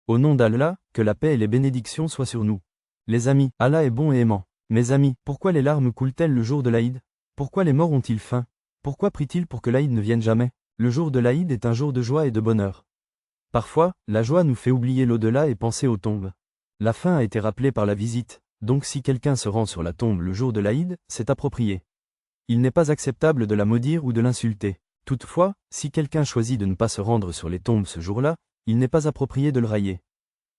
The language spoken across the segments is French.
Au nom d'Allah, que la paix et les bénédictions soient sur nous. Les amis, Allah est bon et aimant. Mes amis, pourquoi les larmes coulent-elles le jour de l'Aïd? Pourquoi les morts ont-ils faim? Pourquoi prient-ils pour que l'Aïd ne vienne jamais? Le jour de l'Aïd est un jour de joie et de bonheur. Parfois, la joie nous fait oublier l'au-delà et penser aux tombes. La fin a été rappelée par la visite, donc si quelqu'un se rend sur la tombe le jour de l'Aïd, c'est approprié. Il n'est pas acceptable de la maudire ou de l'insulter. Toutefois, si quelqu'un choisit de ne pas se rendre sur les tombes ce jour-là, il n'est pas approprié de le railler.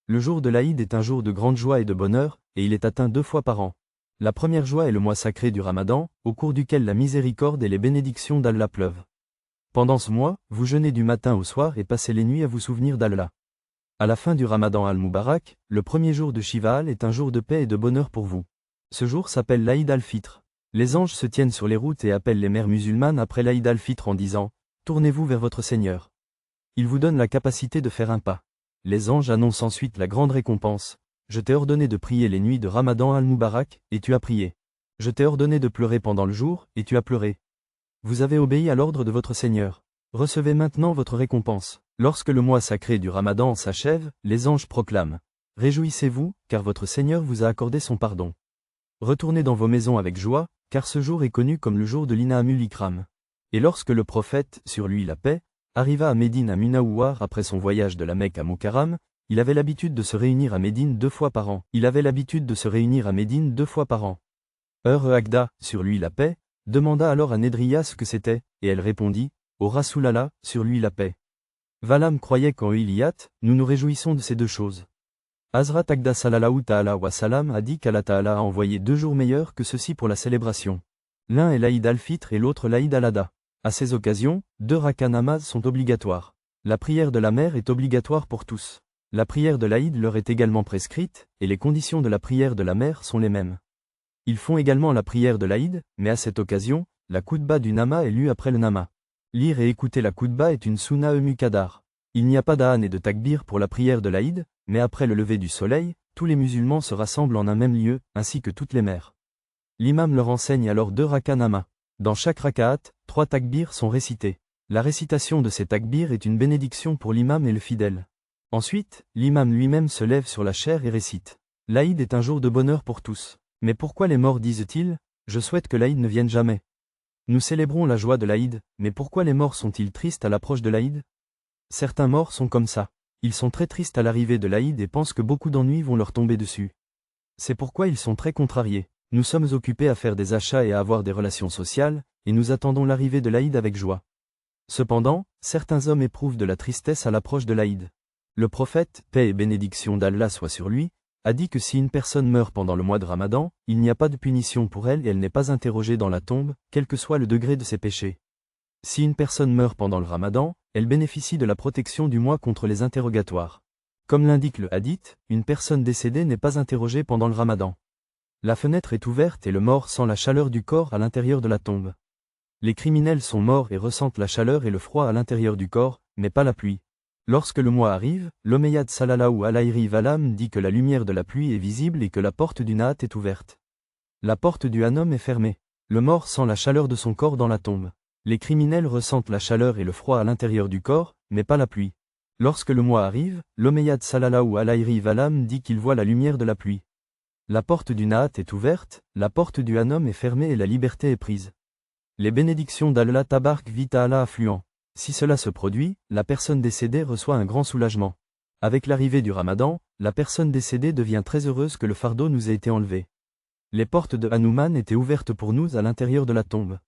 Le jour de l'Aïd est un jour de grande joie et de bonheur, et il est atteint 2 fois par an. La première joie est le mois sacré du Ramadan, au cours duquel la miséricorde et les bénédictions d'Allah pleuvent. Pendant ce mois, vous jeûnez du matin au soir et passez les nuits à vous souvenir d'Allah. À la fin du Ramadan al-Mubarak, le premier jour de Shawwal est un jour de paix et de bonheur pour vous. Ce jour s'appelle l'Aïd al-Fitr. Les anges se tiennent sur les routes et appellent les mères musulmanes après l'Aïd al-Fitr en disant « Tournez-vous vers votre Seigneur ». Ils vous donnent la capacité de faire un pas. Les anges annoncent ensuite la grande récompense. Je t'ai ordonné de prier les nuits de Ramadan al-Mubarak, et tu as prié. Je t'ai ordonné de pleurer pendant le jour, et tu as pleuré. Vous avez obéi à l'ordre de votre Seigneur. Recevez maintenant votre récompense. Lorsque le mois sacré du Ramadan s'achève, les anges proclament « Réjouissez-vous, car votre Seigneur vous a accordé son pardon. Retournez dans vos maisons avec joie, car ce jour est connu comme le jour de l'Ina'amul Ikram. » Et lorsque le prophète, sur lui la paix, arriva à Médine à Munawwar après son voyage de la Mecque à Mukarram, il avait l'habitude de se réunir à Médine 2 fois par an. Agda, sur lui la paix, demanda alors à Nedriya ce que c'était, et elle répondit « Au Rasulallah, sur lui la paix. » Valam croyait qu'en Iliyat, nous nous réjouissons de ces 2 choses. Hazrat Agda sallallahu ta'ala wa salam a dit qu'Allah ta'ala a envoyé 2 jours meilleurs que ceux-ci pour la célébration. L'un est l'Aïd al-Fitr et l'autre l'Aïd al-Adha. À ces occasions, 2 rakas namaz sont obligatoires. La prière de la mère est obligatoire pour tous. La prière de l'Aïd leur est également prescrite, et les conditions de la prière de la mère sont les mêmes. Ils font également la prière de l'Aïd, mais à cette occasion, la khutba du nama est lue après le nama. Lire et écouter la khutba est une sunna muqaddar. Il n'y a pas d'âne et de takbir pour la prière de l'Aïd, mais après le lever du soleil, tous les musulmans se rassemblent en un même lieu, ainsi que toutes les mères. L'imam leur enseigne alors 2 rakas nama. Dans chaque rakaat, 3 takbirs sont récités. La récitation de ces takbirs est une bénédiction pour l'imam et le fidèle. Ensuite, l'imam lui-même se lève sur la chaire et récite. L'Aïd est un jour de bonheur pour tous. Mais pourquoi les morts disent-ils « Je souhaite que l'Aïd ne vienne jamais ». Nous célébrons la joie de l'Aïd, mais pourquoi les morts sont-ils tristes à l'approche de l'Aïd? Certains morts sont comme ça. Ils sont très tristes à l'arrivée de l'Aïd et pensent que beaucoup d'ennuis vont leur tomber dessus. C'est pourquoi ils sont très contrariés. Nous sommes occupés à faire des achats et à avoir des relations sociales, et nous attendons l'arrivée de l'Aïd avec joie. Cependant, certains hommes éprouvent de la tristesse à l'approche de l'Aïd. Le prophète, paix et bénédiction d'Allah soit sur lui, a dit que si une personne meurt pendant le mois de Ramadan, il n'y a pas de punition pour elle et elle n'est pas interrogée dans la tombe, quel que soit le degré de ses péchés. Si une personne meurt pendant le Ramadan, elle bénéficie de la protection du mois contre les interrogatoires. Comme l'indique le hadith, une personne décédée n'est pas interrogée pendant le Ramadan. La fenêtre est ouverte et le mort sent la chaleur du corps à l'intérieur de la tombe. Les criminels sont morts et ressentent la chaleur et le froid à l'intérieur du corps, mais pas la pluie. Lorsque le mois arrive, l'Omeyyad sallallahu alayhi wasallam dit que la lumière de la pluie est visible et que la porte du Naat est ouverte. La porte du Hanom est fermée. Le mort sent la chaleur de son corps dans la tombe. Les criminels ressentent la chaleur et le froid à l'intérieur du corps, mais pas la pluie. Lorsque le mois arrive, l'Omeyyad sallallahu alayhi wasallam dit qu'il voit la lumière de la pluie. La porte du Naat est ouverte, la porte du Hanom est fermée et la liberté est prise. Les bénédictions d'Allah tabark wa ta'ala affluent. Si cela se produit, la personne décédée reçoit un grand soulagement. Avec l'arrivée du Ramadan, la personne décédée devient très heureuse que le fardeau nous ait été enlevé. Les portes de Hanuman étaient ouvertes pour nous à l'intérieur de la tombe.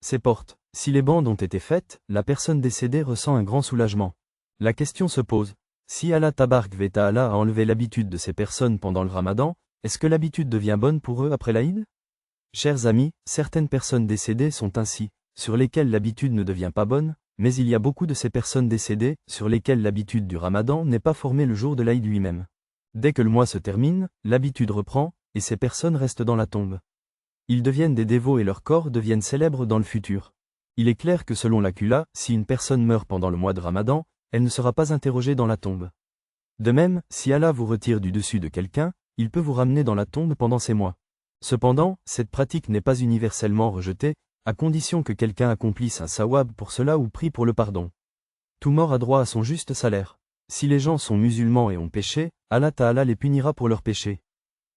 Ces portes, si les bandes ont été faites, la personne décédée ressent un grand soulagement. La question se pose, si Allah tabark wa ta'ala a enlevé l'habitude de ces personnes pendant le Ramadan, est-ce que l'habitude devient bonne pour eux après l'Aïd? Chers amis, certaines personnes décédées sont ainsi, sur lesquelles l'habitude ne devient pas bonne, mais il y a beaucoup de ces personnes décédées, sur lesquelles l'habitude du Ramadan n'est pas formée le jour de l'Aïd lui-même. Dès que le mois se termine, l'habitude reprend, et ces personnes restent dans la tombe. Ils deviennent des dévots et leurs corps deviennent célèbres dans le futur. Il est clair que selon la Qula, si une personne meurt pendant le mois de Ramadan, elle ne sera pas interrogée dans la tombe. De même, si Allah vous retire du dessus de quelqu'un, il peut vous ramener dans la tombe pendant ces mois. Cependant, cette pratique n'est pas universellement rejetée, à condition que quelqu'un accomplisse un sawab pour cela ou prie pour le pardon. Tout mort a droit à son juste salaire. Si les gens sont musulmans et ont péché, Allah Ta'ala les punira pour leurs péchés.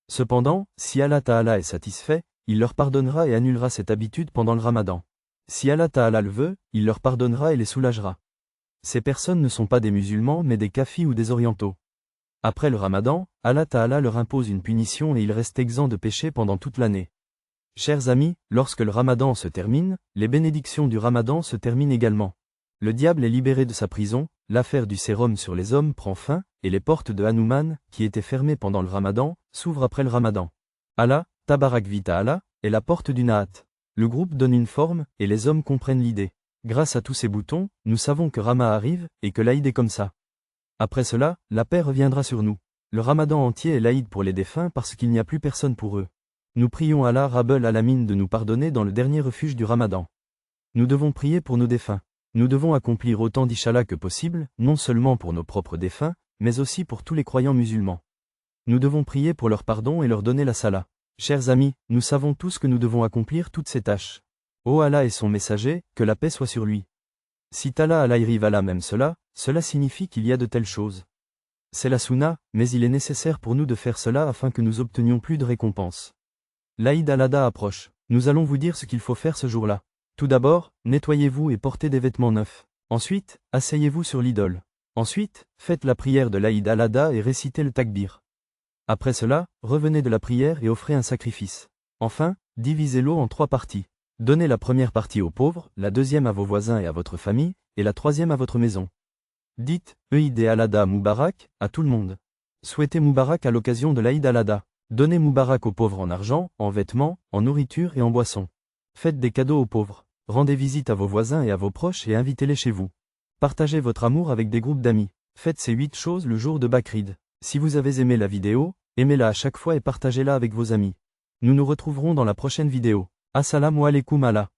Cependant, si Allah Ta'ala est satisfait, il leur pardonnera et annulera cette habitude pendant le Ramadan. Si Allah Ta'ala le veut, il leur pardonnera et les soulagera. Ces personnes ne sont pas des musulmans mais des kafis ou des orientaux. Après le Ramadan, Allah Ta'ala leur impose une punition et ils restent exempts de péché pendant toute l'année. Chers amis, lorsque le Ramadan se termine, les bénédictions du Ramadan se terminent également. Le diable est libéré de sa prison, l'affaire du sérum sur les hommes prend fin, et les portes de Hanuman, qui étaient fermées pendant le Ramadan, s'ouvrent après le Ramadan. Allah, Tabarak vi Ta'ala, est la porte du Naat. Le groupe donne une forme, et les hommes comprennent l'idée. Grâce à tous ces boutons, nous savons que Rama arrive, et que l'Aïd est comme ça. Après cela, la paix reviendra sur nous. Le Ramadan entier est l'Aïd pour les défunts parce qu'il n'y a plus personne pour eux. Nous prions Allah Rabbul Alamin de nous pardonner dans le dernier refuge du Ramadan. Nous devons prier pour nos défunts. Nous devons accomplir autant d'Ishallah que possible, non seulement pour nos propres défunts, mais aussi pour tous les croyants musulmans. Nous devons prier pour leur pardon et leur donner la salat. Chers amis, nous savons tous que nous devons accomplir toutes ces tâches. Ô Allah et son messager, que la paix soit sur lui. Si Tala alayhi vala même cela signifie qu'il y a de telles choses. C'est la sunna, mais il est nécessaire pour nous de faire cela afin que nous obtenions plus de récompenses. L'Aïd al-Adha approche. Nous allons vous dire ce qu'il faut faire ce jour-là. Tout d'abord, nettoyez-vous et portez des vêtements neufs. Ensuite, asseyez-vous sur l'idole. Ensuite, faites la prière de l'Aïd al-Adha et récitez le takbir. Après cela, revenez de la prière et offrez un sacrifice. Enfin, divisez-le en 3 parties. Donnez la première partie aux pauvres, la deuxième à vos voisins et à votre famille, et la troisième à votre maison. Dites, Eid al-Adha Moubarak, à tout le monde. Souhaitez Moubarak à l'occasion de l'Aïd al-Adha. Donnez Moubarak aux pauvres en argent, en vêtements, en nourriture et en boissons. Faites des cadeaux aux pauvres. Rendez visite à vos voisins et à vos proches et invitez-les chez vous. Partagez votre amour avec des groupes d'amis. Faites ces 8 choses le jour de Bakrid. Si vous avez aimé la vidéo, aimez-la à chaque fois et partagez-la avec vos amis. Nous nous retrouverons dans la prochaine vidéo. Assalamu alaikum Allah.